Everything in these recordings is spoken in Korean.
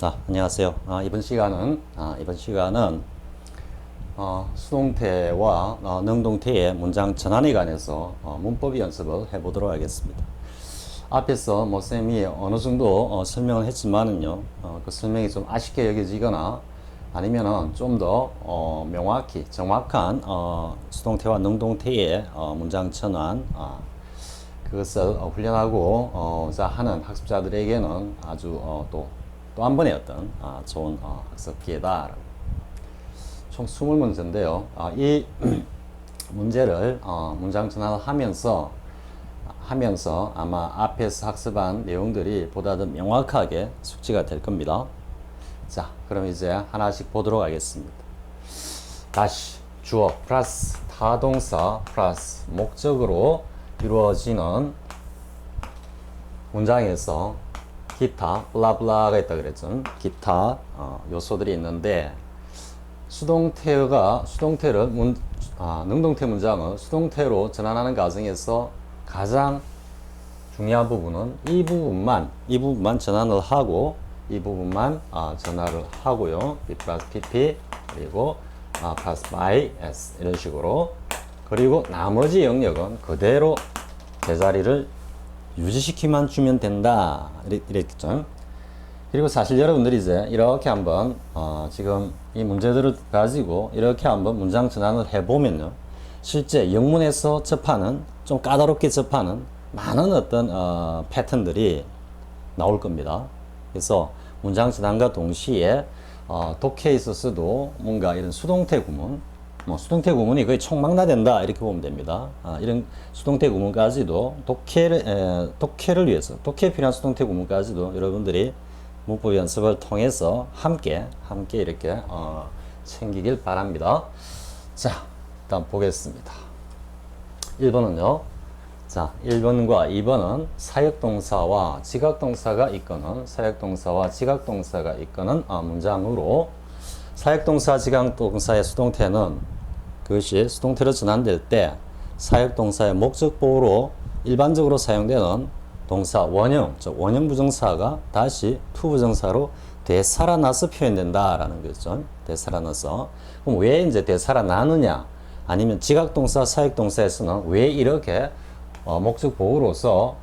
안녕하세요. 이번 시간은 수동태와 능동태의 문장 전환에 관해서 문법 연습을 해보도록 하겠습니다. 앞에서 쌤이 어느 정도 설명을 했지만은요, 그 설명이 좀 아쉽게 여겨지거나 아니면은 좀 더 명확히 정확한 수동태와 능동태의 문장 전환 그것을 훈련하고 하는 학습자들에게는 아주 또 한 번의 어떤 좋은 학습 기회다. 총 20문제인데요. 이 문제를 문장 전환을 하면서 아마 앞에서 학습한 내용들이 보다 더 명확하게 숙지가 될 겁니다. 자, 그럼 이제 하나씩 보도록 하겠습니다. 다시 주어 플러스 타동사 플러스 목적으로 이루어지는 문장에서 기타 블라블라가 있다 그랬죠. 기타 요소들이 있는데 능동태 문장을 수동태로 전환하는 과정에서 가장 중요한 부분은 이 부분만 전환을 하고 이 부분만 전환을 하고요. B 플러스 PP 그리고 플러스 by S 이런 식으로, 그리고 나머지 영역은 그대로 제자리를 유지시키만 주면 된다 이랬죠. 그리고 사실 여러분들이 이제 이렇게 한번 지금 이 문제들을 가지고 이렇게 한번 문장 전환을 해보면요, 실제 영문에서 접하는 좀 까다롭게 접하는 많은 어떤 패턴들이 나올 겁니다. 그래서 문장 전환과 동시에 독해에 있어서도 뭔가 이런 수동태 구문, 수동태 구문이 거의 총망라된다 이렇게 보면 됩니다. 이런 수동태 구문까지도 독해를 위해서, 독해에 필요한 수동태 구문까지도 여러분들이 문법 연습을 통해서 함께 이렇게 챙기길 바랍니다. 자, 일단 보겠습니다. 1번은요. 자, 1번과 2번은 사역동사와 지각동사가 이끄는 문장으로, 사역동사, 지각동사의 수동태는 그것이 수동태로 전환될 때 사역동사의 목적보호로 일반적으로 사용되는 동사 원형, 즉 원형 부정사가 다시 투부정사로 되살아나서 표현된다라는 거죠. 되살아나서. 그럼 왜 이제 되살아나느냐? 아니면 지각동사, 사역동사에서는 왜 이렇게 목적보호로서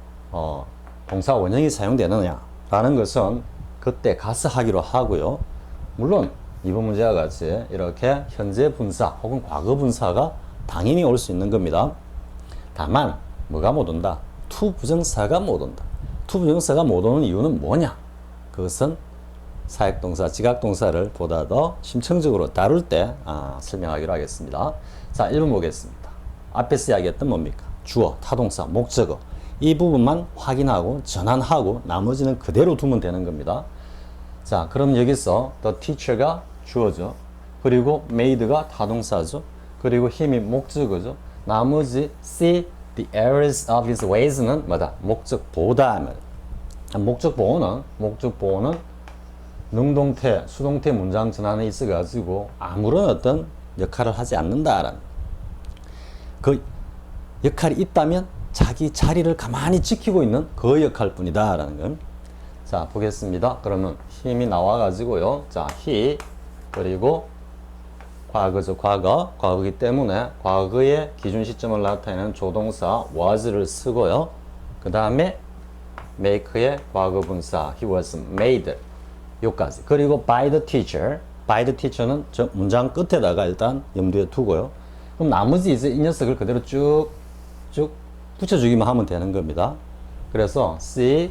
동사 원형이 사용되느냐라는 것은 그때 가서 하기로 하고요. 물론 이번 문제와 같이 이렇게 현재 분사 혹은 과거 분사가 당연히 올 수 있는 겁니다. 다만 뭐가 못 온다? 투부정사가 못 온다. 투부정사가 못 오는 이유는 뭐냐? 그것은 사역동사, 지각동사를 보다 더 심층적으로 다룰 때 설명하기로 하겠습니다. 자, 1번 보겠습니다. 앞에서 이야기했던 뭡니까? 주어, 타동사, 목적어 이 부분만 확인하고 전환하고 나머지는 그대로 두면 되는 겁니다. 자, 그럼 여기서 the teacher가 주어죠. 그리고 made가 타동사죠. 그리고 him이 목적어죠. 나머지 see the errors of his ways는 뭐다? 목적보다. 목적보호는 능동태, 수동태 문장 전환에 있어가지고 아무런 어떤 역할을 하지 않는다라는, 그 역할이 있다면 자기 자리를 가만히 지키고 있는 그 역할 뿐이다라는 건. 자, 보겠습니다. 그러면 힘이 나와가지고요. 자, he 그리고 과거죠. 과거이기 때문에 과거의 기준 시점을 나타내는 조동사 was를 쓰고요. 그 다음에 make의 과거 분사 he was made 요까지. 그리고 by the teacher는 저 문장 끝에다가 일단 염두에 두고요. 그럼 나머지 이제 이 녀석을 그대로 쭉 붙여주기만 하면 되는 겁니다. 그래서 see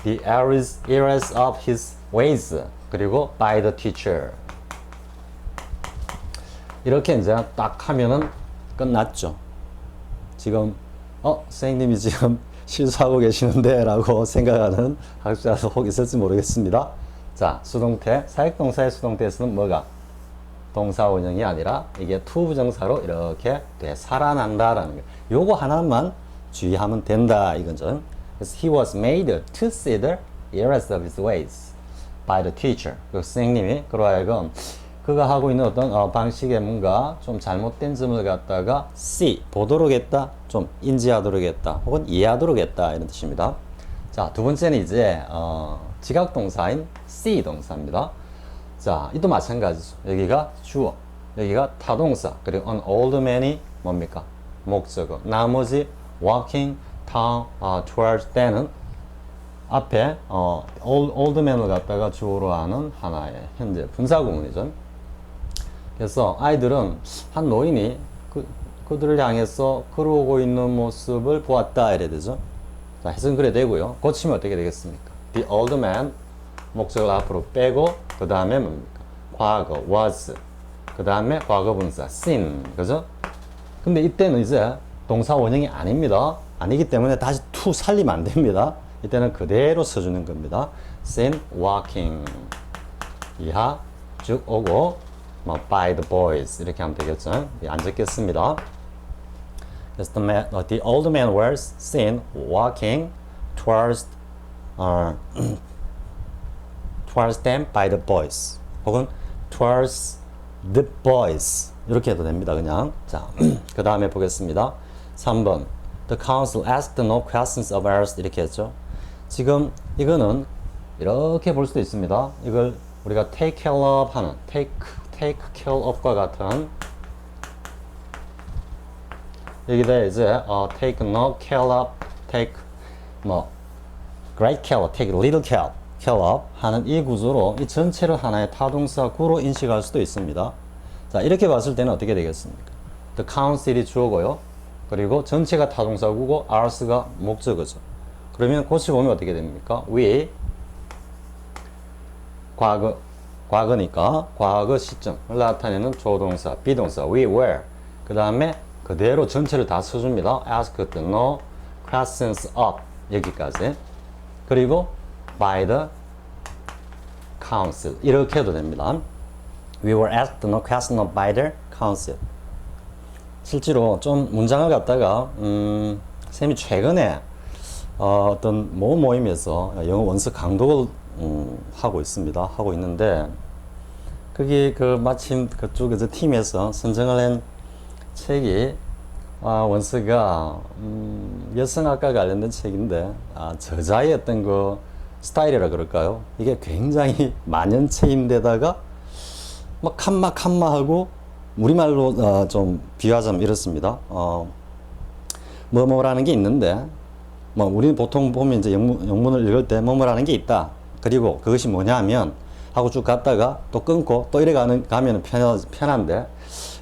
the errors of his ways 그리고 by the teacher 이렇게 이제 딱 하면은 끝났죠. 지금 선생님이 지금 실수하고 계시는데 라고 생각하는 학습자도 혹 있을지 모르겠습니다. 자, 수동태, 사역동사의 수동태에서는 뭐가? 동사 원형이 아니라 이게 투부정사로 이렇게 되살아난다라는 거. 요거 하나만 주의하면 된다 이거죠. 그래서 he was made to see the errors of his ways by the teacher. 그 선생님이 그로 하여금 그가 하고 있는 어떤 방식에 뭔가 좀 잘못된 점을 갖다가 see, 보도록 했다, 좀 인지하도록 했다, 혹은 이해하도록 했다 이런 뜻입니다. 자, 두 번째는 이제 지각 동사인 see 동사입니다. 자, 이도 마찬가지죠. 여기가 주어, 여기가 타동사, 그리고 an old man이 뭡니까? 목적어. 나머지 walking down towards 때는 앞에 old man을 갖다가 주어로 하는 하나의 현재 분사 구문이죠. 그래서 아이들은 한 노인이 그들을 향해서 걸어오고 있는 모습을 보았다 이래야 되죠. 자, 해석은 그래 되고요. 고치면 어떻게 되겠습니까? The old man 목적을 앞으로 빼고 그 다음에 뭡니까? 과거 was 그 다음에 과거 분사 seen 그죠? 근데 이때는 이제 동사 원형이 아닙니다. 아니기 때문에 다시 to 살리면 안 됩니다. 이때는 그대로 써주는 겁니다. seen walking 이하 쭉 오고 뭐 by the boys 이렇게 하면 되겠죠. 안 적겠습니다. 그래서 the old man was seen walking towards towards them by the boys 혹은 towards the boys 이렇게 해도 됩니다. 그냥 자, 그 다음에 보겠습니다. 3번 The council asked no questions of ours 이렇게 했죠. 지금 이거는 이렇게 볼 수도 있습니다. 이걸 우리가 take care of 하는 take care of과 같은 여기다 이제 take no care of, take 뭐 great care, take little care of 하는 이 구조로 이 전체를 하나의 타동사 구로 인식할 수도 있습니다. 자, 이렇게 봤을 때는 어떻게 되겠습니까? The council이 주어고요. 그리고 전체가 타동사 구고 ours가 목적어죠. 그러면 고쳐보면 어떻게 됩니까? We 과거니까 과거 시점을 나타내는 조동사, 비동사 we were 그 다음에 그대로 전체를 다 써줍니다. asked no questions of 여기까지 그리고 by the council 이렇게 해도 됩니다. We were asked no questions of by the council 실제로 좀 문장을 갖다가 쌤이 최근에 어떤 모임에서 영어 원서 강독을 하고 있습니다. 하고 있는데 그게 마침 그쪽에서 팀에서 선정을 한 책이 원서가 여성학과 관련된 책인데 저자의 어떤 그 스타일이라 그럴까요? 이게 굉장히 만연체인데다가 막 칸마하고 우리말로 좀 비유하자면 이렇습니다. 뭐뭐라는 게 있는데 뭐 우리는 보통 보면 이제 영문을 읽을 때 뭐뭐라는 게 있다. 그리고 그것이 뭐냐면 하고 쭉 갔다가 또 끊고 또 이래 가면 편한데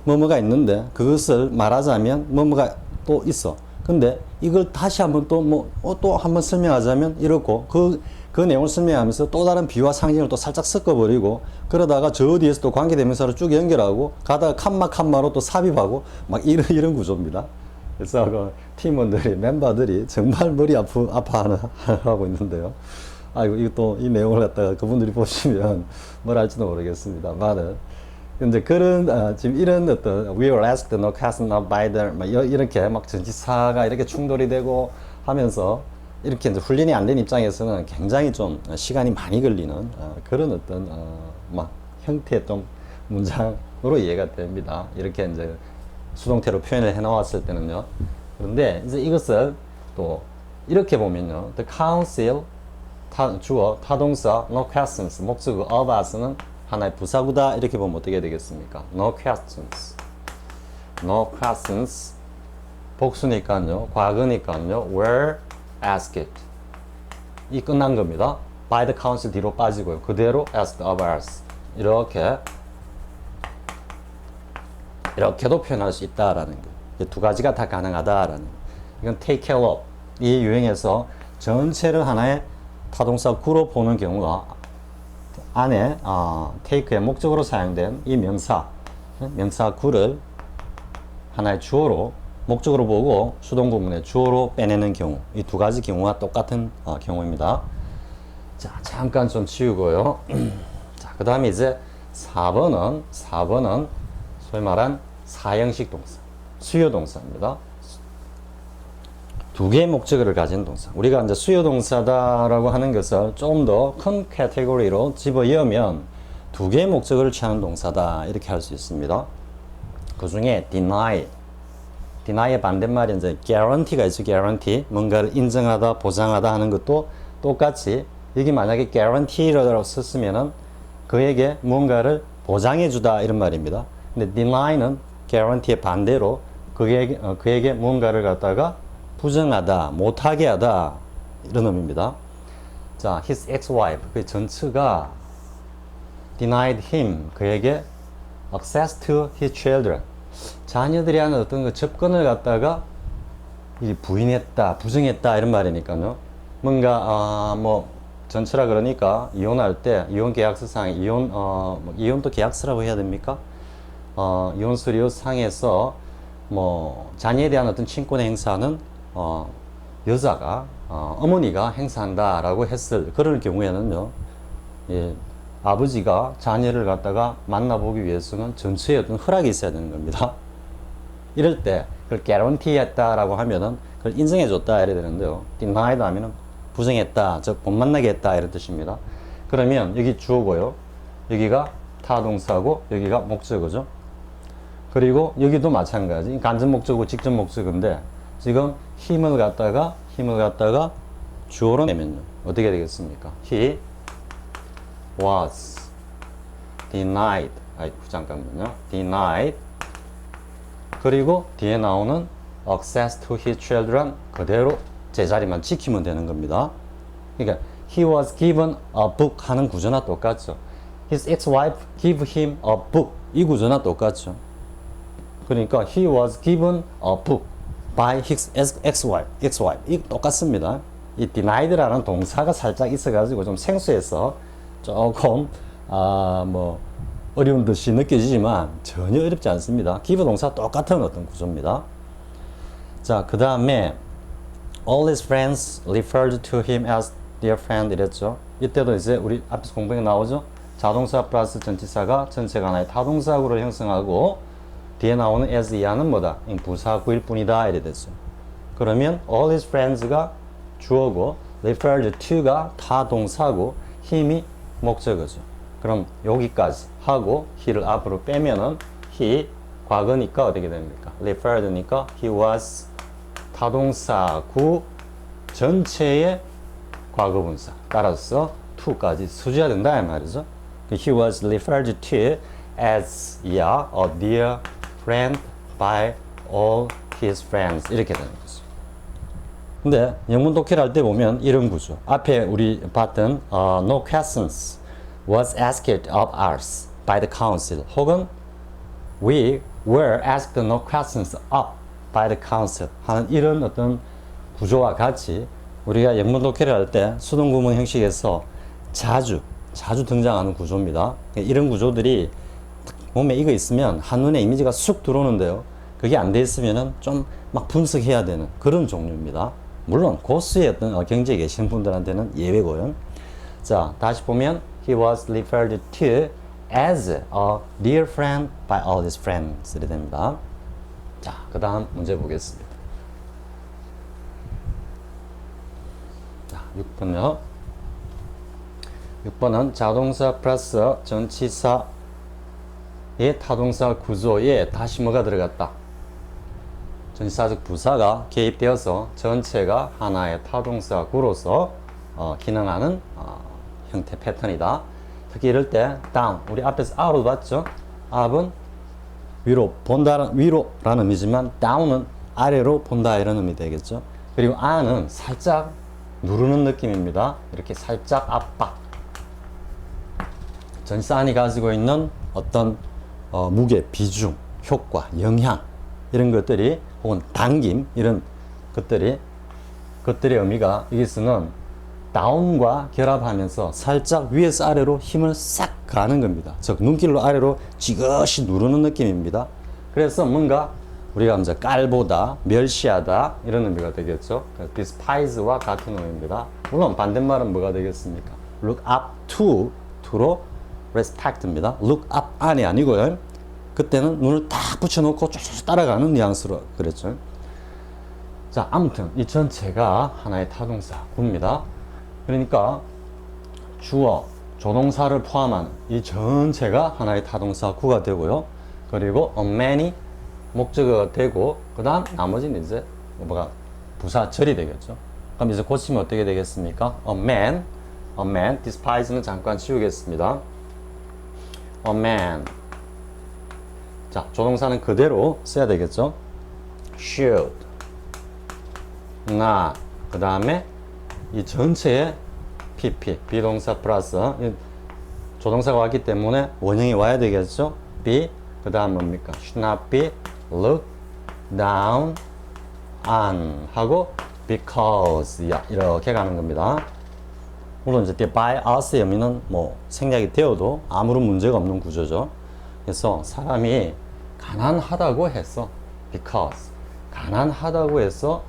뭐뭐가 있는데 그것을 말하자면 뭐뭐가 또 있어. 근데 이걸 다시 한번 또 한번 설명하자면 이렇고 그 내용을 설명하면서 또 다른 비유와 상징을 또 살짝 섞어버리고 그러다가 저 뒤에서 또 관계대명사로 쭉 연결하고 가다가 칸마로 또 삽입하고 막 이런 구조입니다. 그래서 그 팀원들이 멤버들이 정말 머리 아파하고 있는데요. 아이고 이거 또 이 내용을 갖다가 그분들이 보시면 뭘 할지도 모르겠습니다만은 이제 그런 지금 이런 어떤 we were asked no questions of by the 이렇게 막 전치사가 이렇게 충돌이 되고 하면서 이렇게 이제 훈련이 안 된 입장에서는 굉장히 좀 시간이 많이 걸리는 그런 어떤 막 형태의 좀 문장으로 이해가 됩니다. 이렇게 이제 수동태로 표현을 해 나왔을 때는요. 그런데 이제 이것을 또 이렇게 보면요. The council 주어, 타동사, no questions, 목적어 of us는 하나의 부사구다. 이렇게 보면 어떻게 되겠습니까? No questions. No questions. 복수니까요. 과거니까요. were asked. 이 끝난 겁니다. by the council 뒤로 빠지고요. 그대로 asked of us. 이렇게도 표현할 수 있다라는 거. 두 가지가 다 가능하다라는 거. 이건 take care of. 이 유형에서 전체를 하나의 타동사 구로 보는 경우가 안에 take의 목적으로 사용된 이 명사 구를 하나의 주어로 목적으로 보고 수동 구문의 주어로 빼내는 경우 이 두 가지 경우가 똑같은 경우입니다. 자, 잠깐 좀 치우고요. 자, 그 다음에 이제 4번은 소위 말한 사형식 동사, 수요 동사입니다. 두 개의 목적어를 가진 동사. 우리가 이제 수요 동사다라고 하는 것을 좀 더 큰 카테고리로 집어넣으면 두 개의 목적어를 취하는 동사다 이렇게 할 수 있습니다. 그 중에 deni의 반대말이 이제 guarantee가 있죠. guarantee 뭔가를 인정하다, 보장하다 하는 것도 똑같이 여기 만약에 guarantee라고 썼으면은 그에게 무언가를 보장해주다 이런 말입니다. 근데 deny는 guarantee의 반대로 그에게 무언가를 갖다가 부정하다, 못하게 하다 이런 의미입니다. 자, his ex-wife 그 전처가 denied him 그에게 access to his children 자녀들이 하는 어떤 그 접근을 갖다가 부인했다, 부정했다 이런 말이니까요. 뭔가 뭐 전처라 그러니까 이혼할 때 이혼 계약서상 이혼도 계약서라고 해야 됩니까? 이혼 서류 상에서 뭐 자녀에 대한 어떤 친권의 행사는 여자가 어머니가 행사한다라고 했을 그럴 경우에는요. 예, 아버지가 자녀를 갖다가 만나보기 위해서는 전처의 어떤 허락이 있어야 되는 겁니다. 이럴 때 그걸 guarantee 했다라고 하면은 그걸 인정해줬다 이래야 되는데요. denied 하면은 부정했다, 즉 못 만나게 했다 이런 뜻입니다. 그러면 여기 주어고요. 여기가 타동사고 여기가 목적어죠. 그리고 여기도 마찬가지. 간접 목적어, 직접 목적어인데 지금 힘을 갖다가 주어로 내면요. 어떻게 되겠습니까? He was denied. 잠깐만요. denied. 그리고 뒤에 나오는 access to his children 그대로 제자리만 지키면 되는 겁니다. 그러니까 he was given a book 하는 구조나 똑같죠. His ex-wife gave him a book 이 구조나 똑같죠. 그러니까 he was given a book by his ex-wife 이 똑같습니다. 이 denied라는 동사가 살짝 있어가지고 좀 생소해서 조금 뭐 어려운 듯이 느껴지지만 전혀 어렵지 않습니다. give 동사 똑같은 어떤 구조입니다. 자, 그 다음에 all his friends referred to him as their friend 이랬죠. 이때도 이제 우리 앞에서 공부에 나오죠. 자동사 플러스 전치사가 전체가 하나의 타동사구를 형성하고 뒤에 나오는 as 이하는 뭐다? 부사구일 뿐이다 이래 됐죠. 그러면 all his friends가 주어고 referred to가 타동사고 힘이 목적어죠. 그럼 여기까지 하고 he를 앞으로 빼면은 he 과거니까 어떻게 됩니까? referred니까 he was 타동사구 전체의 과거분사 따라서 to까지 써줘야 된다 이 말이죠. He was referred to as a dear friend by all his friends 이렇게 되는 거죠. 근데 영문 독해를 할 때 보면 이런 구조 앞에 우리 봤던 no questions was asked of us by the council 혹은 we were asked no questions of by the council 하는 이런 어떤 구조와 같이 우리가 영문 독해를 할 때 수동구문 형식에서 자주 등장하는 구조입니다. 이런 구조들이 몸에 이거 있으면 한눈에 이미지가 쑥 들어오는데요. 그게 안 돼 있으면은 좀 막 분석해야 되는 그런 종류입니다. 물론 고수의 어떤 경지에 계시는 분들한테는 예외고요. 자, 다시 보면 he was referred to as a dear friend by all his friends 이렇게 됩니다. 자, 그 다음 문제 보겠습니다. 자, 6번요. 6번은 자동사 플러스 전치사의 타동사 구조에 다시 뭐가 들어갔다? 전치사적 부사가 개입되어서 전체가 하나의 타동사구로서 기능하는 형태 패턴이다. 특히 이럴 때 down, 우리 앞에서 up을 봤죠? up은 위로 본다는 위로라는 의미지만 down은 아래로 본다 이런 의미 되겠죠. 그리고 a는 살짝 누르는 느낌입니다. 이렇게 살짝 압박. 전치사 안이 가지고 있는 어떤 무게, 비중, 효과, 영향 이런 것들이 혹은 당김 이런 것들의 의미가 여기서는 다운과 결합하면서 살짝 위에서 아래로 힘을 싹 가는 겁니다. 즉 눈길로 아래로 지그시 누르는 느낌입니다. 그래서 뭔가 우리가 이제 깔보다, 멸시하다 이런 의미가 되겠죠. despise와 같은 의미입니다. 물론 반대말은 뭐가 되겠습니까? look up to로 respect입니다. look up 안이 아니고요. 그때는 눈을 딱 붙여놓고 쭉 따라가는 뉘앙스로 그랬죠. 자, 아무튼 이 전체가 하나의 타동사구입니다. 그러니까 주어, 조동사를 포함한 이 전체가 하나의 타동사구가 되고요. 그리고 many 목적어가 되고 그 다음 나머지는 이제 뭐가 부사절이 되겠죠. 그럼 이제 고치면 어떻게 되겠습니까? A man, despise는 잠깐 지우겠습니다. A man. 자, 조동사는 그대로 써야 되겠죠? should. not. 그 다음에 이 전체에 pp, 비동사 플러스 조동사가 왔기 때문에 원형이 와야 되겠죠? be. 그 다음 뭡니까? should not be looked down on 하고 because 이렇게 가는 겁니다. 물론 이제 by us의 의미는 뭐 생략이 되어도 아무런 문제가 없는 구조죠. 그래서 사람이 가난하다고 해서 because 가난하다고 해서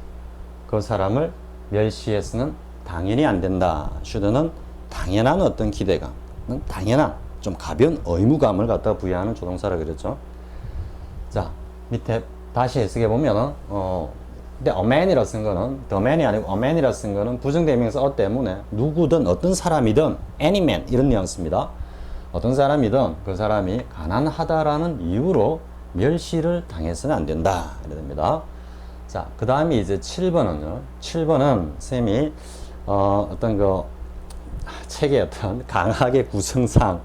그 사람을 멸시해서는 당연히 안 된다. should는 당연한 어떤 기대감, 당연한 좀 가벼운 의무감을 갖다 부여하는 조동사라 그랬죠. 자, 밑에 다시 해석해 보면은 근데 a man이라 쓴 거는 the man이 아니고 a man이라 쓴 거는 부정대명사 a 때문에 누구든 어떤 사람이든 any man 이런 뉘앙스입니다. 어떤 사람이든 그 사람이 가난하다라는 이유로 멸시를 당해서는 안 된다. 이래 됩니다. 자, 그 다음에 이제 7번은요. 7번은 쌤이 어떤 그 책의 어떤 강하게 구성상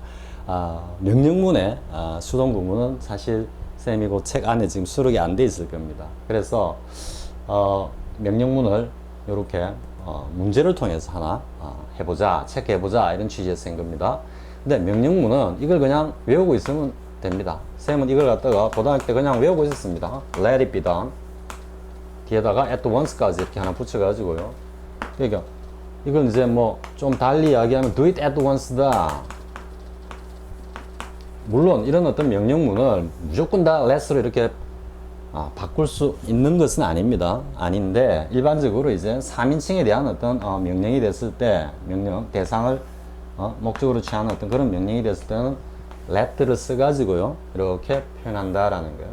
명령문의 수동 부분은 사실 쌤이 그 책 안에 지금 수록이 안 돼 있을 겁니다. 그래서 명령문을 이렇게 문제를 통해서 하나 해보자, 체크해보자 이런 취지에서 쓴 겁니다. 근데 명령문은 이걸 그냥 외우고 있으면 됩니다. 쌤은 이걸 갖다가 고등학교 때 그냥 외우고 있었습니다. Let it be done. 뒤에다가 at once까지 이렇게 하나 붙여가지고요. 그러니까 이건 이제 뭐 좀 달리 이야기하면 do it at once다. 물론 이런 어떤 명령문을 무조건 다 let으로 이렇게 바꿀 수 있는 것은 아닙니다. 아닌데 일반적으로 이제 3인칭에 대한 어떤 명령이 됐을 때 명령 대상을 목적으로 취하는 어떤 그런 명령이 됐을 때는 let를 써가지고요 이렇게 표현한다라는 거예요.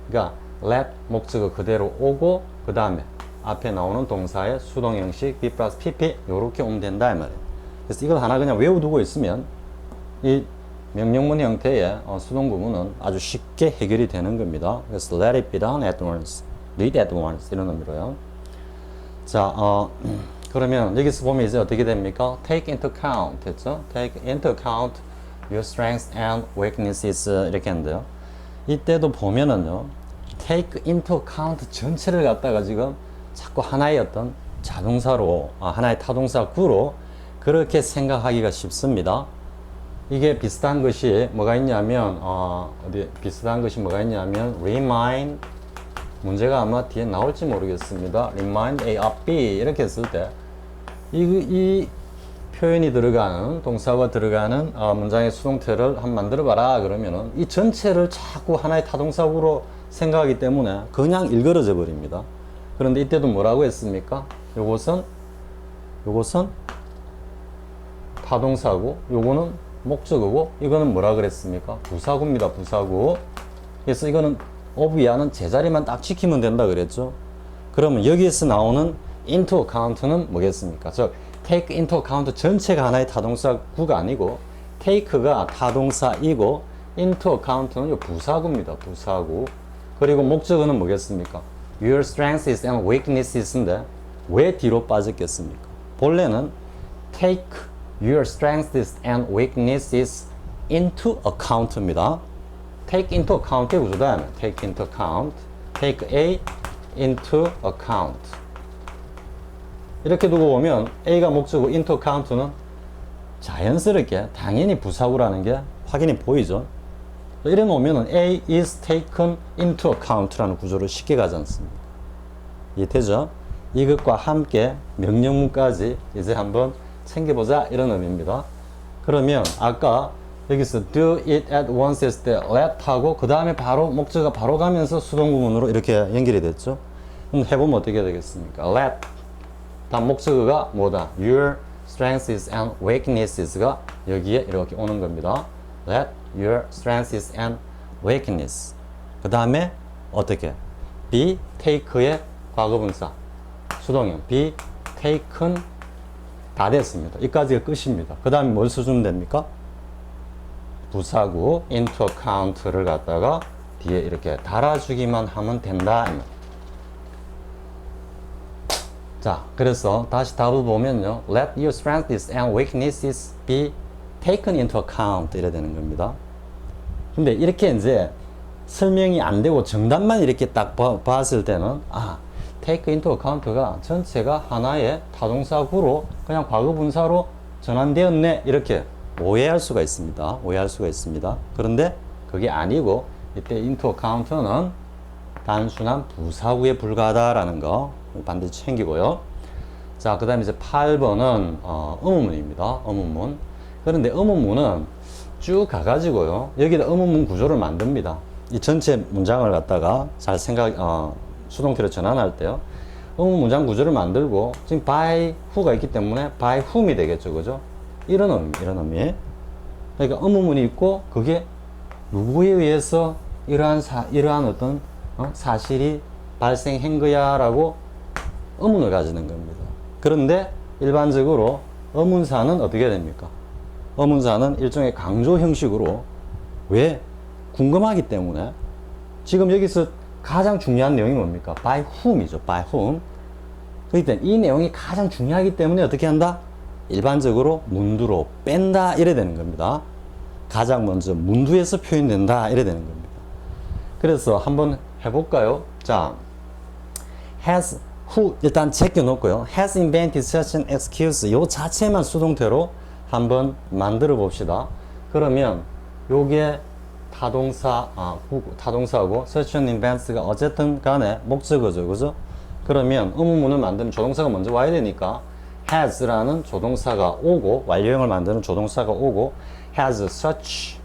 그러니까 let 목적어 그대로 오고 그 다음에 앞에 나오는 동사의 수동 형식 be 플러스 pp 요렇게 오면 된다 이 말이에요. 그래서 이걸 하나 그냥 외워두고 있으면 이 명령문 형태의 수동 구문은 아주 쉽게 해결이 되는 겁니다. 그래서 let it be done at once, do it at once 이런 의미로요. 자, 그러면 여기서 보면 이제 어떻게 됩니까? take into account 했죠? take into account your strengths and weaknesses 이렇게 하는데요. 이때도 보면은요, take into account 전체를 갖다가 지금 자꾸 하나의 어떤 자동사로, 하나의 타동사 구로 그렇게 생각하기가 쉽습니다. 이게 비슷한 것이 뭐가 있냐면 비슷한 것이 뭐가 있냐면 remind 문제가 아마 뒤에 나올지 모르겠습니다. remind A of B 이렇게 했을 때 이 표현이 들어가는 동사가 들어가는 문장의 수동태를 한번 만들어 봐라 그러면은 이 전체를 자꾸 하나의 타동사구로 생각하기 때문에 그냥 일그러져 버립니다. 그런데 이때도 뭐라고 했습니까? 요것은 타동사고 요거는 목적어고 이거는 뭐라 그랬습니까? 부사구입니다. 부사구. 그래서 이거는 오브이하는 제자리만 딱 지키면 된다 그랬죠. 그러면 여기에서 나오는 into account는 뭐겠습니까? 즉 take into account 전체가 하나의 타동사구가 아니고 take가 타동사이고 into account는 부사구입니다. 부사구. 그리고 목적어는 뭐겠습니까? your strengths and weaknesses인데 왜 뒤로 빠졌겠습니까? 본래는 take your strengths and weaknesses into account입니다. take into account의 구조다. take into account, take A into account. 이렇게 두고 보면 A가 목적어 into account는 자연스럽게 당연히 부사구라는 게 확인이 보이죠. 이래 놓으면 A is taken into account라는 구조를 쉽게 가지 않습니까? 이해되죠? 이것과 함께 명령문까지 이제 한번 챙겨보자 이런 의미입니다. 그러면 아까 여기서 do it at once 했을 때 let 하고 그 다음에 바로 목적어가 바로 가면서 수동구문으로 이렇게 연결이 됐죠. 그럼 해보면 어떻게 되겠습니까? let 다음 목적어가 뭐다? your strengths and weaknesses가 여기에 이렇게 오는 겁니다. let your strengths and weakness 그 다음에 어떻게? be take의 과거분사 수동형 be taken 다 됐습니다. 여기까지가 끝입니다. 그 다음에 뭘 써주면 됩니까? 부사구 into account를 갖다가 뒤에 이렇게 달아주기만 하면 된다. 자, 그래서 다시 답을 보면요. Let your strengths and weaknesses be taken into account. 이래 되는 겁니다. 근데 이렇게 이제 설명이 안 되고 정답만 이렇게 딱 봤을 때는, 아, take into account가 전체가 하나의 타동사구로 그냥 과거분사로 전환되었네. 이렇게 오해할 수가 있습니다. 오해할 수가 있습니다. 그런데 그게 아니고, 이때 into account는 단순한 부사구에 불과하다라는 거 반드시 챙기고요. 자, 그 다음에 이제 8번은 의문문입니다. 의문문. 그런데 의문문은 쭉 가가지고요. 여기다 의문문 구조를 만듭니다. 이 전체 문장을 갖다가 잘 수동태로 전환할 때요. 의문 문장 구조를 만들고, 지금 by who가 있기 때문에 by whom이 되겠죠. 그죠? 이런 의미. 그러니까 의문문이 있고, 그게 누구에 의해서 이러한 어떤 사실이 발생한 거야 라고 의문을 가지는 겁니다. 그런데 일반적으로 의문사는 어떻게 됩니까? 의문사는 일종의 강조 형식으로, 왜? 궁금하기 때문에. 지금 여기서 가장 중요한 내용이 뭡니까? by whom이죠. by whom. 그렇기 때문에 이 내용이 가장 중요하기 때문에 어떻게 한다? 일반적으로 문두로 뺀다. 이래 되는 겁니다. 가장 먼저 문두에서 표현된다. 이래 되는 겁니다. 그래서 한번 해볼까요? 자, has who 일단 제껴놓고요. has invented such an excuse. 요 자체만 수동태로 한번 만들어 봅시다. 그러면 요게 타동사하고 such an invents가 어쨌든 간에 목적어죠. 그죠? 그러면 의문문을 만드는 조동사가 먼저 와야 되니까 has라는 조동사가 오고, 완료형을 만드는 조동사가 오고, has such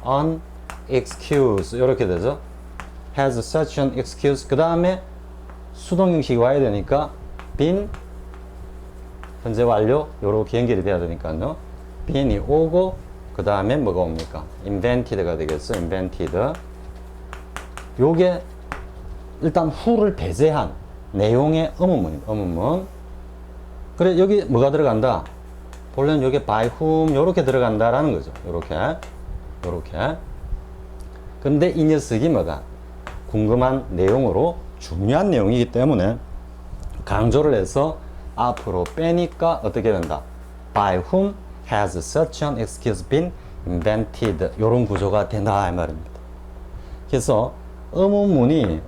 an excuse 이렇게 되죠. has such an excuse. 그 다음에 수동 형식이 와야 되니까 been 현재 완료 요렇게 연결이 돼야 되니까요. been이 오고, 그 다음에 뭐가 옵니까? invented가 되겠어. invented. 요게 일단 who를 배제한 내용의 의문문입니다. 의문문. 그래, 여기 뭐가 들어간다? 본래는 여기 by whom 요렇게 들어간다라는 거죠. 요렇게. 근데 이 녀석이 뭐다? 궁금한 내용으로 중요한 내용이기 때문에 강조를 해서 앞으로 빼니까 어떻게 된다? By whom has such an excuse been invented? 요런 구조가 된다 이 말입니다. 그래서 의문문의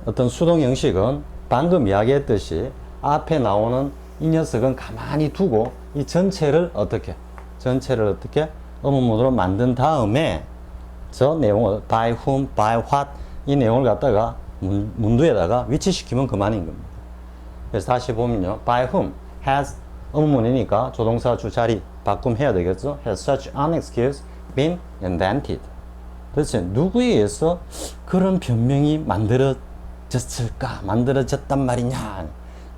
어떤 수동 형식은 방금 이야기했듯이 앞에 나오는 이 녀석은 가만히 두고 이 전체를 어떻게 의문문으로 만든 다음에 저 내용을 by whom, by what 이 내용을 갖다가 문두에다가 위치시키면 그만인 겁니다. 그래서 다시 보면요. by whom has 의문문이니까 조동사 주자리 바꿈해야 되겠죠. has such an excuse been invented. 도대체 누구에 의해서 그런 변명이 만들어졌단 말이냐.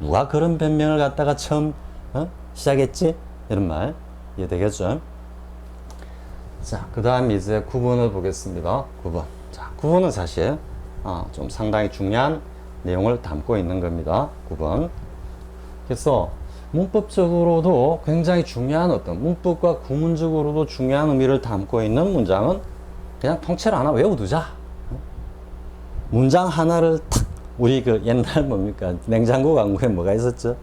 누가 그런 변명을 갖다가 처음 시작했지? 이런 말 이해되겠죠? 자, 그 다음 이제 9번을 보겠습니다. 9번. 자, 9번은 사실 좀 상당히 중요한 내용을 담고 있는 겁니다. 9번. 그래서 문법적으로도 굉장히 중요한 어떤 문법과 구문적으로도 중요한 의미를 담고 있는 문장은 그냥 통째로 하나 외워두자. 문장 하나를 탁, 우리 그 옛날 뭡니까? 냉장고 광고에 뭐가 있었죠?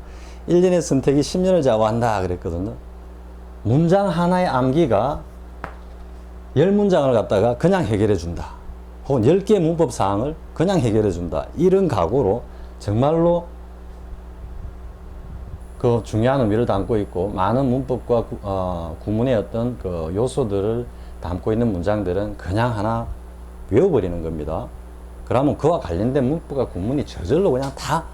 1년의 선택이 10년을 좌우한다 그랬거든요. 문장 하나의 암기가 10문장을 갖다가 그냥 해결해 준다. 혹은 10개의 문법 사항을 그냥 해결해 준다. 이런 각오로 정말로 그 중요한 의미를 담고 있고, 많은 문법과 구문의 어떤 그 요소들을 담고 있는 문장들은 그냥 하나 외워버리는 겁니다. 그러면 그와 관련된 문법과 구문이 저절로 그냥 다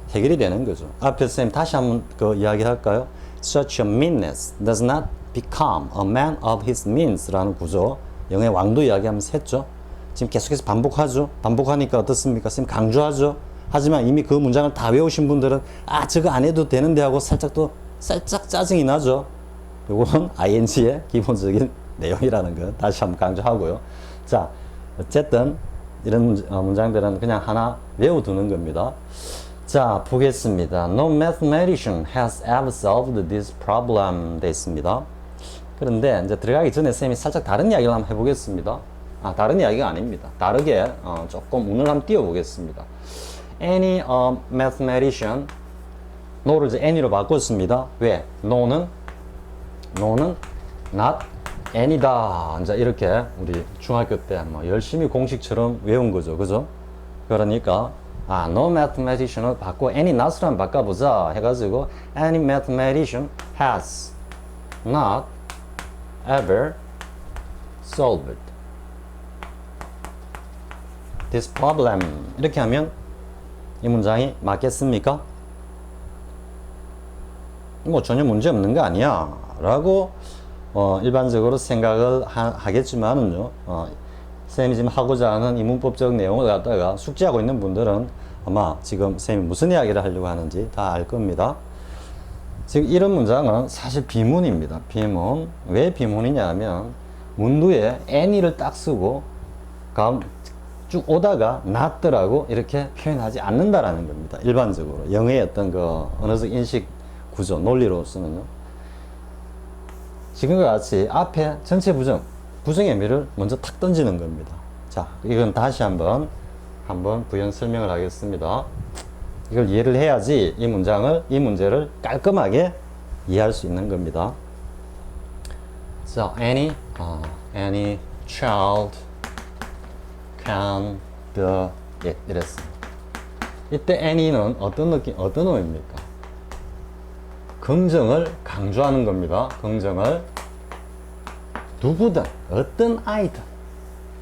해결이 되는 거죠. 앞에 쌤 다시 한번 그 이야기 할까요? Such a meanness does not become a man of his means 라는 구조, 영의 왕도 이야기하면서 했죠. 지금 계속해서 반복하죠. 반복하니까 어떻습니까? 쌤 강조하죠. 하지만 이미 그 문장을 다 외우신 분들은 저거 안 해도 되는데 하고 살짝 짜증이 나죠. 요건 ing의 기본적인 내용이라는 거 다시 한번 강조하고요. 자, 어쨌든 이런 문장들은 그냥 하나 외워두는 겁니다. 자, 보겠습니다. No mathematician has ever solved this problem 돼 있습니다. 그런데 이제 들어가기 전에 쌤이 살짝 다른 이야기를 한번 해보겠습니다. 다른 이야기가 아닙니다. 다르게 조금 운을 한번 띄워보겠습니다. Any mathematician no를 이제 any로 바꿨습니다. 왜? no는 not any다. 이제 이렇게 우리 중학교 때 뭐 열심히 공식처럼 외운 거죠. 그죠? 그러니까 no mathematician을 바꿔 any not으로 바꿔보자 해가지고 any mathematician has not ever solved this problem. 이렇게 하면 이 문장이 맞겠습니까? 뭐 전혀 문제 없는 거 아니야 라고 일반적으로 생각을 하겠지만은요, 쌤이 지금 하고자 하는 이 문법적 내용을 갖다가 숙지하고 있는 분들은 아마 지금 쌤이 무슨 이야기를 하려고 하는지 다 알 겁니다. 지금 이런 문장은 사실 비문입니다. 비문. 왜 비문이냐 하면 문두에 any를 딱 쓰고 쭉 오다가 not라고 이렇게 표현하지 않는다라는 겁니다. 일반적으로 영어의 어떤 그 언어적 인식 구조, 논리로서는요. 지금과 같이 앞에 전체 부정의 의미를 먼저 탁 던지는 겁니다. 자, 이건 다시 한번 부연 설명을 하겠습니다. 이걸 이해를 해야지 이 문제를 깔끔하게 이해할 수 있는 겁니다. 자, any child can do it. 이랬습니다. 이때 any는 어떤 의미입니까? 긍정을 강조하는 겁니다. 긍정을 누구든 어떤 아이든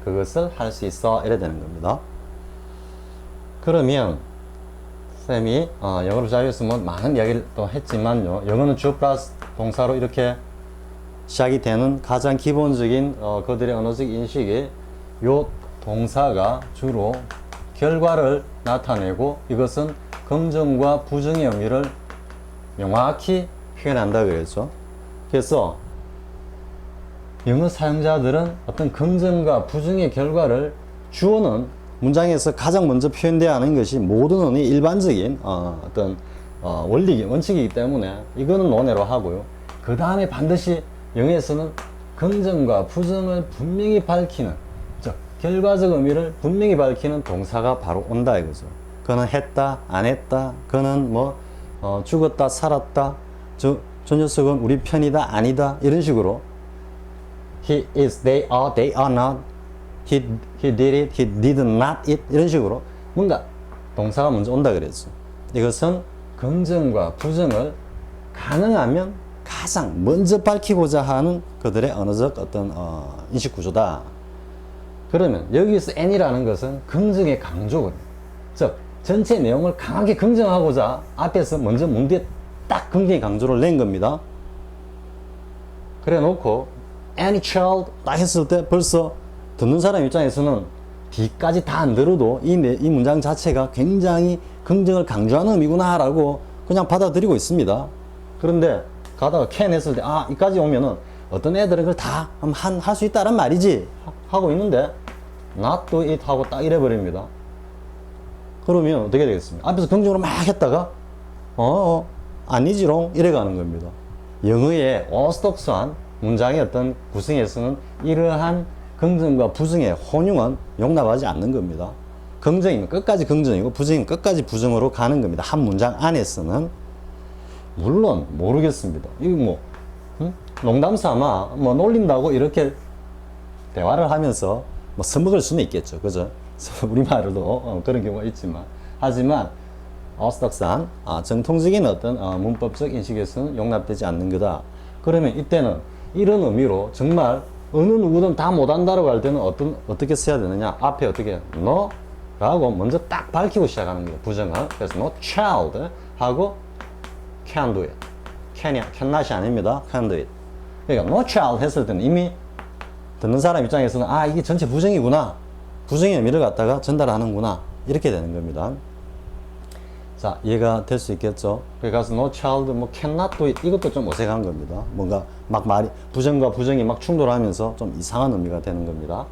그것을 할 수 있어 이래 되는 겁니다. 그러면 쌤이 영어로 자유했으면 많은 이야기를 또 했지만요, 영어는 주어 플러스 동사로 이렇게 시작이 되는 가장 기본적인 그들의 언어적 인식이 요 동사가 주로 결과를 나타내고 이것은 긍정과 부정의 의미를 명확히 표현한다 그랬죠. 그래서 영어 사용자들은 어떤 긍정과 부정의 결과를 주어는 문장에서 가장 먼저 표현되어야 하는 것이 모든 언어의 일반적인 어떤 원칙이기 때문에 이거는 논외로 하고요. 그 다음에 반드시 영어에서는 긍정과 부정을 분명히 밝히는, 즉 결과적 의미를 분명히 밝히는 동사가 바로 온다 이거죠. 그는 했다, 안 했다, 그는 뭐 죽었다, 살았다, 저 녀석은 우리 편이다, 아니다, 이런 식으로 he is, they are not, he did it, he did not it, 이런 식으로 뭔가 동사가 먼저 온다 그랬죠. 이것은 긍정과 부정을 가능하면 가장 먼저 밝히고자 하는 그들의 언어적 어떤 인식 구조다. 그러면 여기서 any라는 것은 긍정의 강조거든요. 즉 전체 내용을 강하게 긍정하고자 앞에서 먼저 문제에 딱 긍정의 강조를 낸 겁니다. 그래 놓고 any child 딱 했을 때 벌써 듣는 사람 입장에서는 뒤까지 다 안 들어도 이 문장 자체가 굉장히 긍정을 강조하는 의미구나 라고 그냥 받아들이고 있습니다. 그런데 가다가 can 했을 때 이까지 오면은 어떤 애들은 그걸 다 할 수 있다란 말이지 하고 있는데 not do it 하고 딱 이래 버립니다. 그러면 어떻게 되겠습니까? 앞에서 긍정으로 막 했다가 아니지롱 이래 가는 겁니다. 영어의 오스독스한 문장의 어떤 구성에서는 이러한 긍정과 부정의 혼용은 용납하지 않는 겁니다. 긍정이면 끝까지 긍정이고 부정이면 끝까지 부정으로 가는 겁니다. 한 문장 안에서는. 물론 모르겠습니다. 이거 농담 삼아 놀린다고 이렇게 대화를 하면서 써먹을 수는 있겠죠. 그죠? 우리말로도 그런 경우가 있지만, 하지만 오스독스한 정통적인 어떤 문법적 인식에서는 용납되지 않는 거다. 그러면 이때는 이런 의미로 정말 어느 누구든 다 못한다라고 할 때는 어떻게 써야 되느냐? 앞에 어떻게 no 라고 먼저 딱 밝히고 시작하는 거예요. 부정을. 그래서 no child 하고 can do it. cannot이 아닙니다. can do it. 그러니까 no child 했을 때는 이미 듣는 사람 입장에서는 이게 전체 부정이구나, 부정의 의미를 갖다가 전달하는구나, 이렇게 되는 겁니다. 자, 이해가 될 수 있겠죠? 그래서 no child, cannot do it, 이것도 좀 어색한 겁니다. 뭔가 막 부정과 부정이 막 충돌하면서 좀 이상한 의미가 되는 겁니다.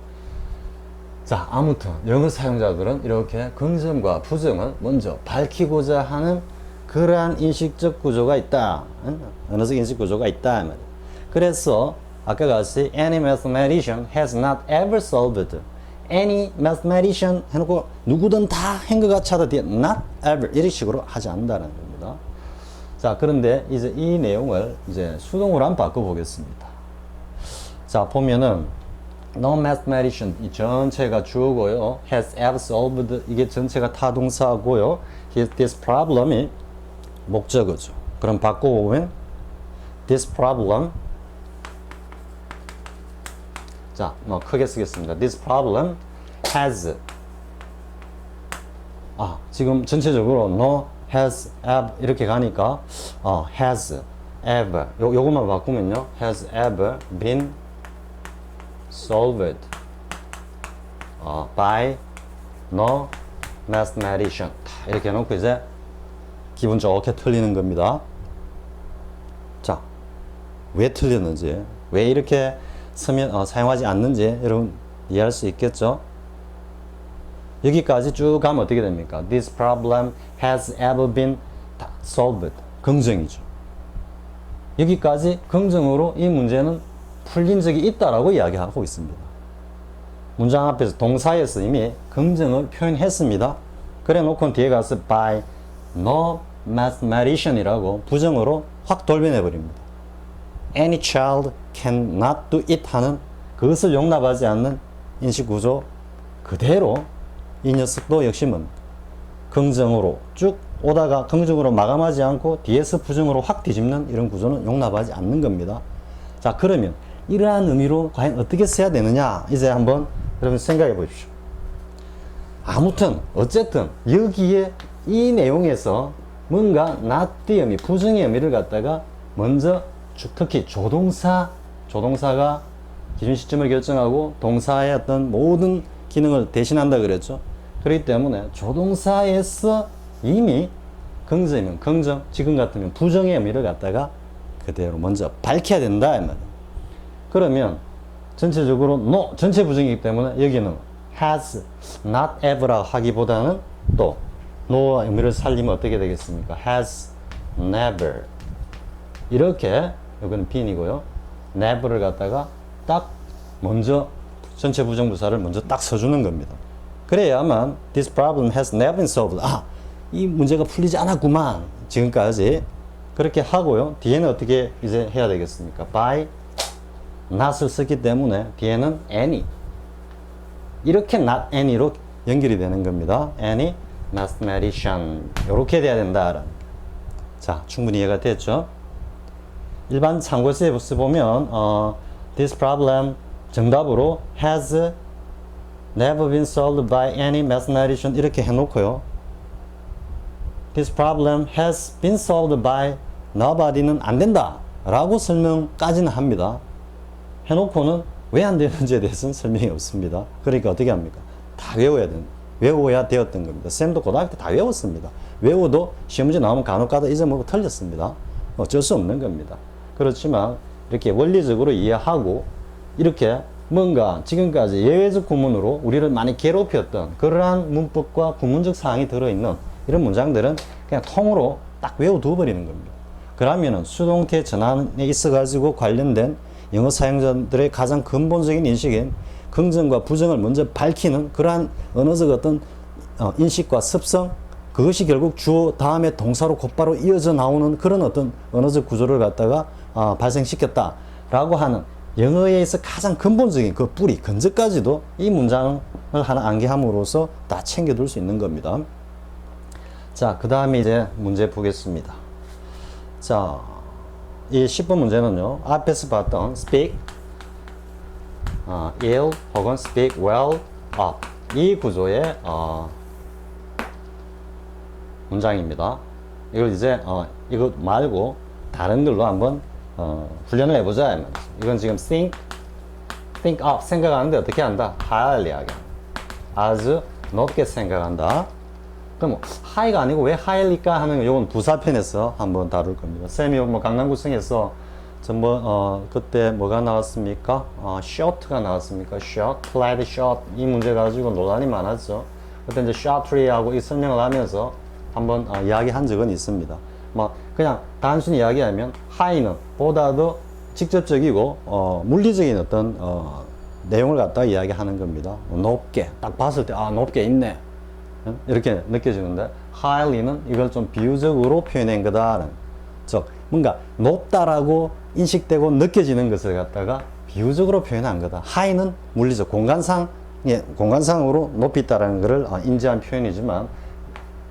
자, 아무튼 영어 사용자들은 이렇게 긍정과 부정을 먼저 밝히고자 하는 그러한 인식적 구조가 있다, 언어적 인식 구조가 있다 말이에요. 그래서 아까 같이 any mathematician has not ever solved, any mathematician 해놓고 누구든 다 한 것 같이 하다 뒤에 not ever 이런 식으로 하지 않는다는 겁니다. 자, 그런데 이제 이 내용을 이제 수동으로 한번 바꿔보겠습니다. 자, 보면은 no mathematician 이 전체가 주어고요. has ever solved 이게 전체가 타동사고요. this problem이 목적어죠. 그럼 바꿔보면 this problem 자, 뭐 크게 쓰겠습니다. this problem has 지금 전체적으로 no, has, ever 이렇게 가니까 has ever 요것만 바꾸면요. has ever been solved by no mathematician 이렇게 해놓고 이제 기분 좋게 틀리는 겁니다. 자, 왜 틀렸는지 왜 이렇게 쓰면 사용하지 않는지 여러분 이해할 수 있겠죠? 여기까지 쭉 가면 어떻게 됩니까? This problem has ever been solved. 긍정이죠. 여기까지 긍정으로 이 문제는 풀린 적이 있다라고 이야기하고 있습니다. 문장 앞에서 동사에서 이미 긍정을 표현했습니다. 그래 놓고 뒤에 가서 by no mathematician이라고 부정으로 확 돌변해 버립니다. Any child cannot do it 하는 그것을 용납하지 않는 인식구조 그대로 이 녀석도 역시 긍정으로 쭉 오다가 긍정으로 마감하지 않고 뒤에서 부정으로 확 뒤집는 이런 구조는 용납하지 않는 겁니다. 자, 그러면 이러한 의미로 과연 어떻게 써야 되느냐 이제 한번 여러분 생각해 보십시오. 아무튼 어쨌든 여기에 이 내용에서 뭔가 not의 의미, 부정의 의미를 갖다가 먼저 특히 조동사가 기준 시점을 결정하고 동사의 어떤 모든 기능을 대신한다 그랬죠. 그렇기 때문에 조동사에서 이미 긍정이면 긍정, 지금 같으면 부정의 의미를 갖다가 그대로 먼저 밝혀야 된다 이 말이에요. 그러면 전체적으로 no, 전체 부정이기 때문에 여기는 has, not ever라 하기보다는 또 no의 의미를 살리면 어떻게 되겠습니까? has, never 이렇게 여기는 빈이고요. never를 갖다가 딱 먼저 전체 부정부사를 먼저 딱 써주는 겁니다. 그래야만 this problem has never been solved. 이 문제가 풀리지 않았구만. 지금까지 그렇게 하고요. 뒤에는 어떻게 이제 해야 되겠습니까? by not을 썼기 때문에 뒤에는 any 이렇게 not any로 연결이 되는 겁니다. any mathematician 이렇게 돼야 된다. 자, 충분히 이해가 됐죠? 일반 참고서에 보면 this problem 정답으로 has never been solved by any mathematician 이렇게 해놓고요. This problem has been solved by nobody는 안 된다 라고 설명까지는 합니다. 해놓고는 왜 안 되는지에 대해서는 설명이 없습니다. 그러니까 어떻게 합니까? 다 외워야 되었던 겁니다. 쌤도 고등학교 때 다 외웠습니다. 외워도 시험 문제 나오면 간혹가다 잊어먹고 틀렸습니다. 어쩔 수 없는 겁니다. 그렇지만 이렇게 원리적으로 이해하고 이렇게 뭔가 지금까지 예외적 구문으로 우리를 많이 괴롭혔던 그러한 문법과 구문적 사항이 들어있는 이런 문장들은 그냥 통으로 딱 외워두어 버리는 겁니다. 그러면은 수동태 전환에 있어가지고 관련된 영어 사용자들의 가장 근본적인 인식인 긍정과 부정을 먼저 밝히는 그러한 언어적 어떤 인식과 습성 그것이 결국 주어 다음에 동사로 곧바로 이어져 나오는 그런 어떤 언어적 구조를 갖다가 발생시켰다라고 하는 영어에 있어 가장 근본적인 그 뿌리, 근저까지도 이 문장을 하나 암기함으로써 다 챙겨둘 수 있는 겁니다. 자, 그 다음에 이제 문제 보겠습니다. 자, 이 10번 문제는요, 앞에서 봤던 speak, ill 혹은 speak well of 이 구조의 문장입니다. 이걸 이제 이거 말고 다른 걸로 한번 훈련을 해보자. 이건 지금 think of 생각하는데 어떻게 한다? highly하게 아주 높게 생각한다. 그럼 high가 아니고 왜 highly일까 하는 요건 부사편에서 한번 다룰 겁니다. 쌤이 뭐 강남구청에서 그때 뭐가 나왔습니까? short가 나왔습니까? short, plaid short 이 문제 가지고 논란이 많았죠. 그때 이제 shortly하고 이 설명을 하면서 한번 이야기한 적은 있습니다. 뭐 그냥 단순히 이야기하면 high는 보다도 직접적이고 물리적인 어떤 내용을 갖다 이야기하는 겁니다. 높게 딱 봤을 때 높게 있네 이렇게 느껴지는데 highly는 이걸 좀 비유적으로 표현한 거다라는 즉 뭔가 높다라고 인식되고 느껴지는 것을 갖다가 비유적으로 표현한 거다. high는 물리적 공간상으로 높이 있다라는 것을 인지한 표현이지만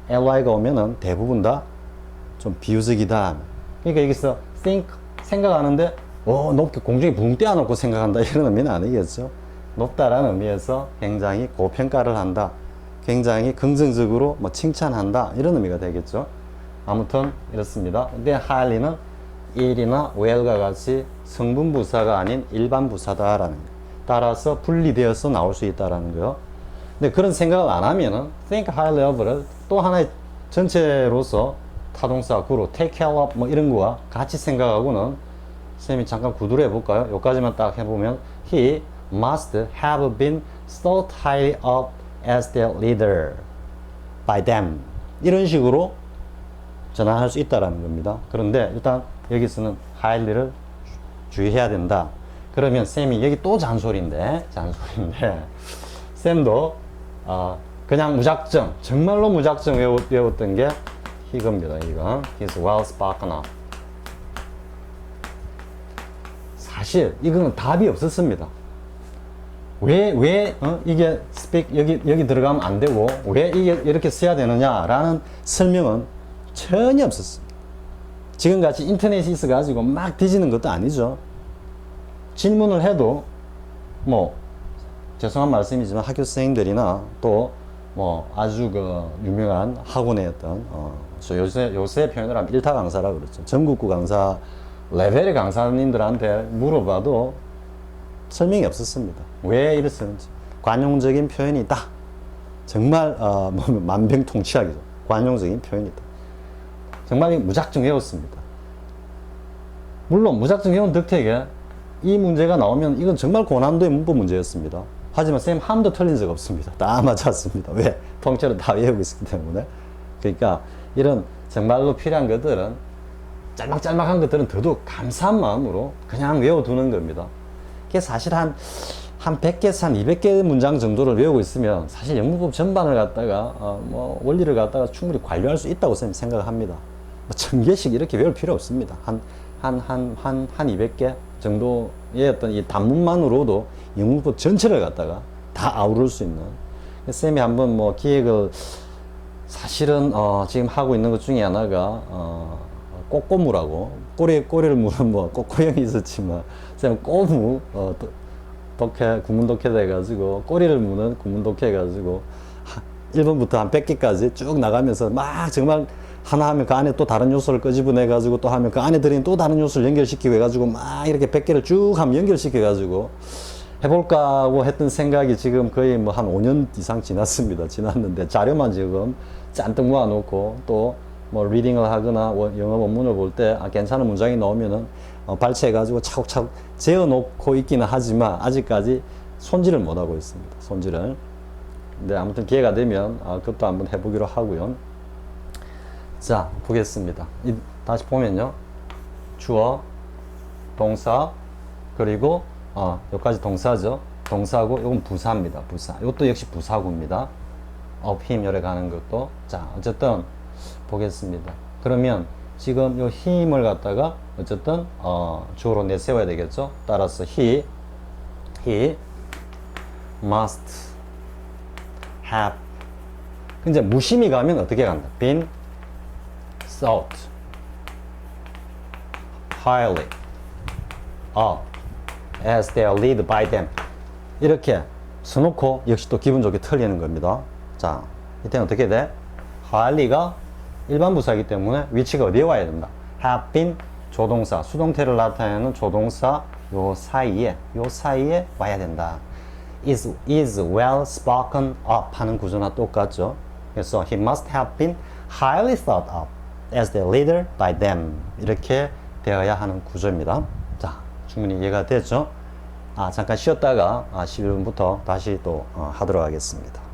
ly가 오면은 대부분 다 좀 비유적이다. 그러니까 여기서 think 생각하는데 높게 공중에 붕 떼어놓고 생각한다 이런 의미는 아니겠죠. 높다라는 의미에서 굉장히 고평가를 한다, 굉장히 긍정적으로 뭐 칭찬한다 이런 의미가 되겠죠. 아무튼 이렇습니다. 근데 highly는 ill이나 well과 같이 성분 부사가 아닌 일반 부사다라는 거. 따라서 분리되어서 나올 수 있다라는 거요. 근데 그런 생각을 안 하면은 think highly of를 또 하나의 전체로서 타동사 구로 take care of 뭐 이런 거와 같이 생각하고는 선생님이 잠깐 구두를 해볼까요? 여기까지만 딱 해보면 he must have been thought highly of as their leader by them 이런 식으로 전환할 수 있다라는 겁니다. 그런데 일단 여기서는 highly를 주의해야 된다. 그러면 쌤이 여기 또 잔소리인데 쌤도 그냥 무작정 정말로 무작정 외웠던 게 이겁니다. 이거 He's well spoken up. 사실 이거는 답이 없었습니다. 왜 이게 speak 여기 들어가면 안 되고 왜 이게 이렇게 써야 되느냐라는 설명은 전혀 없었습니다. 지금같이 인터넷이 있어가지고 막 뒤지는 것도 아니죠. 질문을 해도 뭐 죄송한 말씀이지만 학교 선생님들이나 또 뭐 아주 그 유명한 학원의 어떤 요새 표현을 하면 일타 강사라 그러죠. 전국구 강사 레벨의 강사님들한테 물어봐도 설명이 없었습니다. 왜 이랬었는지. 관용적인 표현이다. 정말 만병통치약이죠. 관용적인 표현이다. 정말 무작정 외웠습니다. 물론 무작정 외운 덕택에 이 문제가 나오면 이건 정말 고난도의 문법 문제였습니다. 하지만 쌤 한 번도 틀린 적 없습니다. 다 맞았습니다. 왜? 통째로 다 외우고 있기 때문에. 그러니까 이런 정말로 필요한 것들은 짤막짤막한 것들은 더더욱 감사한 마음으로 그냥 외워두는 겁니다. 그게 사실 한 100개에서 한 200개 문장 정도를 외우고 있으면 사실 영문법 전반을 갖다가 뭐 원리를 갖다가 충분히 관리할 수 있다고 쌤 생각합니다. 뭐 1000개씩 이렇게 외울 필요 없습니다. 한 200개 정도의 어떤 이 단문만으로도 영문법 전체를 갖다가 다 아우를 수 있는. 쌤이 한번 뭐 기획을 사실은 지금 하고 있는 것 중에 하나가 꼬꼬무라고 꼬리를 무는 뭐 꼬꼬형이 있었지만 쌤 꼬무 구문 독해 돼가지고 꼬리를 무는 구문 독해 해가지고 1번부터 한 100개까지 쭉 나가면서 막 정말 하나 하면 그 안에 또 다른 요소를 끄집어내 가지고 또 하면 그 안에 들어있는 또 다른 요소를 연결시키고 해가지고 막 이렇게 100개를 쭉 하면 연결시켜 가지고 해볼까 하고 했던 생각이 지금 거의 뭐 한 5년 이상 지났는데 자료만 지금 잔뜩 모아놓고 또 뭐 리딩을 하거나 영어 원문을 볼 때 괜찮은 문장이 나오면은 발췌해 가지고 차곡차곡 재어놓고 있기는 하지만 아직까지 손질을 못하고 있습니다. 손질을. 근데 아무튼 기회가 되면 그것도 한번 해보기로 하고요. 자, 보겠습니다. 다시 보면요. 주어, 동사, 그리고 여기까지 동사죠. 동사고 이건 부사입니다. 부사. 이것도 역시 부사구입니다. of him 열에 가는 것도. 자, 어쨌든 보겠습니다. 그러면 지금 요 힘을 갖다가 어쨌든 주어로 내세워야 되겠죠. 따라서 he must have. 이제 무심히 가면 어떻게 간다? been thought highly of as they are led by them. 이렇게 써놓고 역시 또 기분 좋게 틀리는 겁니다. 자, 이때는 어떻게 돼? highly가 일반 부사이기 때문에 위치가 어디에 와야 된다? have been 조동사, 수동태를 나타내는 조동사 요 사이에 와야 된다. is well spoken up 하는 구조나 똑같죠. 그래서 he must have been highly thought of as the leader by them. 이렇게 되어야 하는 구조입니다. 자, 충분히 이해가 됐죠? 잠깐 쉬었다가 11분부터 다시 또 하도록 하겠습니다.